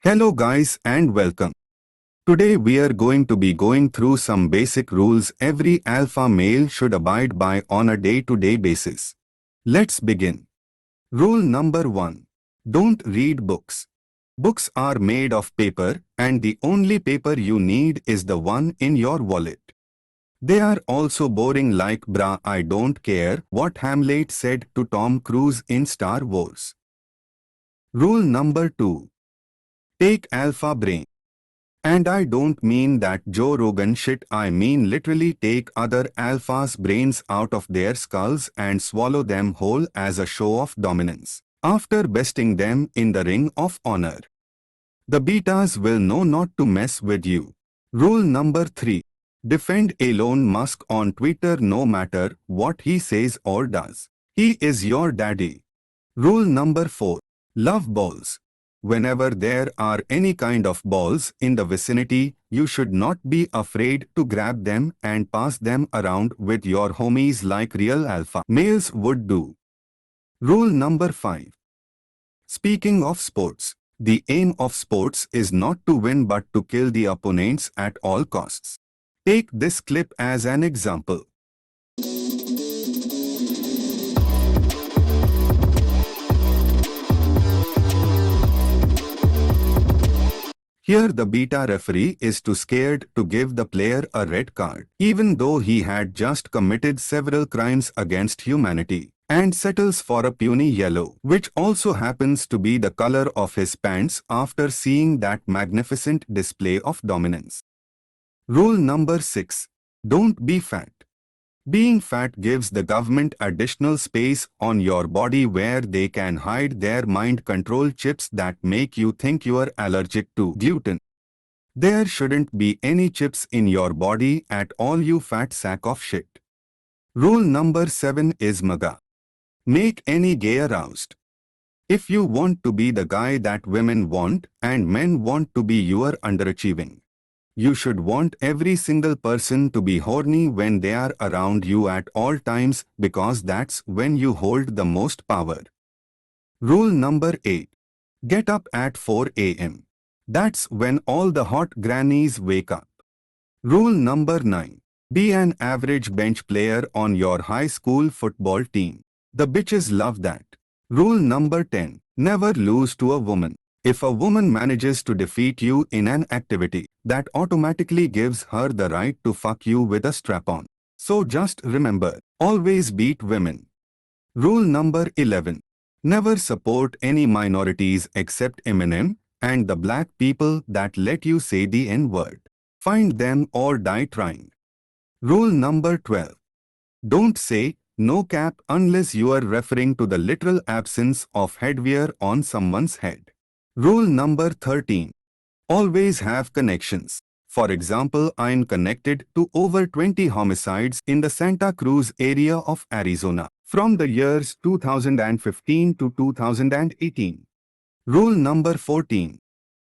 Hello guys and welcome. Today we are going to be going through some basic rules every alpha male should abide by on a day-to-day basis. Let's begin. Rule number 1. Don't read books. Books are made of paper and the only paper you need is the one in your wallet. They are also boring like brah, I don't care what Hamlet said to Tom Cruise in Star Wars. Rule number 2. Take alpha brain. And I don't mean that Joe Rogan shit, I mean literally take other alphas' brains out of their skulls and swallow them whole as a show of dominance, after besting them in the ring of honor. The betas will know not to mess with you. Rule number 3. Defend Elon Musk on Twitter no matter what he says or does. He is your daddy. Rule number 4. Love balls. Whenever there are any kind of balls in the vicinity, you should not be afraid to grab them and pass them around with your homies like real alpha males would do. Rule number 5. Speaking of sports, the aim of sports is not to win but to kill the opponents at all costs. Take this clip as an example. Here the beta referee is too scared to give the player a red card, even though he had just committed several crimes against humanity, and settles for a puny yellow, which also happens to be the color of his pants after seeing that magnificent display of dominance. Rule number 6. Don't be fat. Being fat gives the government additional space on your body where they can hide their mind control chips that make you think you are allergic to gluten. There shouldn't be any chips in your body at all, you fat sack of shit. Rule number 7 is MAGA. Make any gay aroused. If you want to be the guy that women want and men want to be, you are underachieving. You should want every single person to be horny when they are around you at all times because that's when you hold the most power. Rule number 8. Get up at 4 a.m. That's when all the hot grannies wake up. Rule number 9. Be an average bench player on your high school football team. The bitches love that. Rule number 10. Never lose to a woman. If a woman manages to defeat you in an activity, that automatically gives her the right to fuck you with a strap-on. So just remember, always beat women. Rule number 11. Never support any minorities except Eminem and the black people that let you say the N-word. Find them or die trying. Rule number 12. Don't say no cap unless you are referring to the literal absence of headwear on someone's head. Rule number 13. Always have connections. For example, I'm connected to over 20 homicides in the Santa Cruz area of Arizona from the years 2015 to 2018. Rule number 14.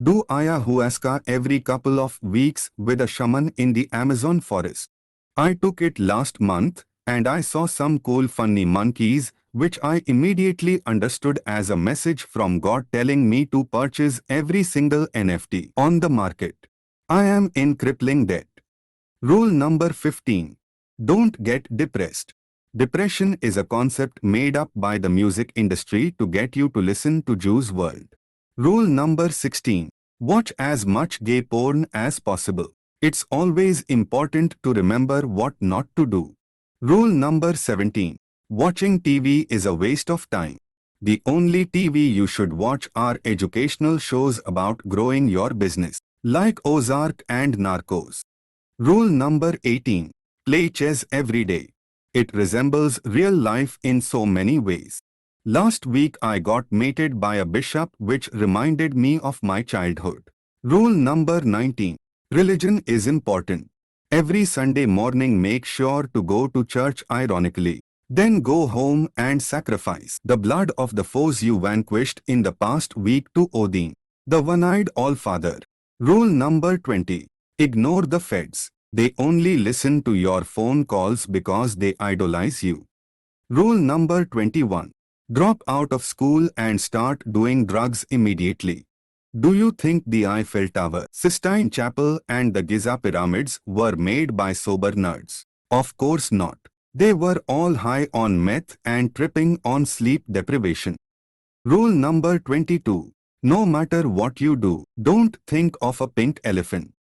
Do ayahuasca every couple of weeks with a shaman in the Amazon forest. I took it last month and I saw some cool funny monkeys which I immediately understood as a message from God telling me to purchase every single NFT on the market. I am in crippling debt. Rule number 15. Don't get depressed. Depression is a concept made up by the music industry to get you to listen to Juice WRLD. Rule number 16. Watch as much gay porn as possible. It's always important to remember what not to do. Rule number 17. Watching TV is a waste of time. The only TV you should watch are educational shows about growing your business, like Ozark and Narcos. Rule number 18. Play chess every day. It resembles real life in so many ways. Last week I got mated by a bishop which reminded me of my childhood. Rule number 19. Religion is important. Every Sunday morning make sure to go to church ironically. Then go home and sacrifice the blood of the foes you vanquished in the past week to Odin, the one-eyed All-Father. Rule number 20. Ignore the feds. They only listen to your phone calls because they idolize you. Rule number 21. Drop out of school and start doing drugs immediately. Do you think the Eiffel Tower, Sistine Chapel and the Giza Pyramids were made by sober nerds? Of course not. They were all high on meth and tripping on sleep deprivation. Rule number 22. No matter what you do, don't think of a pink elephant.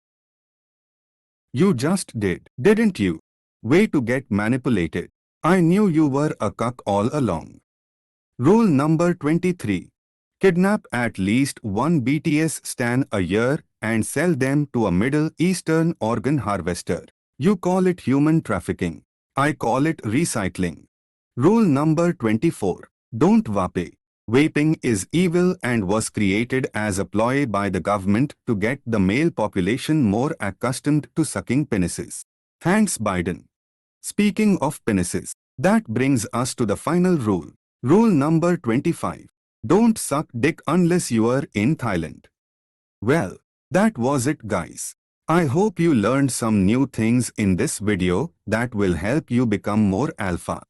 You just did, didn't you? Way to get manipulated. I knew you were a cuck all along. Rule number 23. Kidnap at least one BTS stan a year and sell them to a Middle Eastern organ harvester. You call it human trafficking. I call it recycling. Rule number 24. Don't vape. Vaping is evil and was created as a ploy by the government to get the male population more accustomed to sucking penises. Thanks, Biden. Speaking of penises, that brings us to the final rule. Rule number 25. Don't suck dick unless you are in Thailand. Well, that was it, guys. I hope you learned some new things in this video that will help you become more alpha.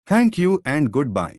Thank you and goodbye.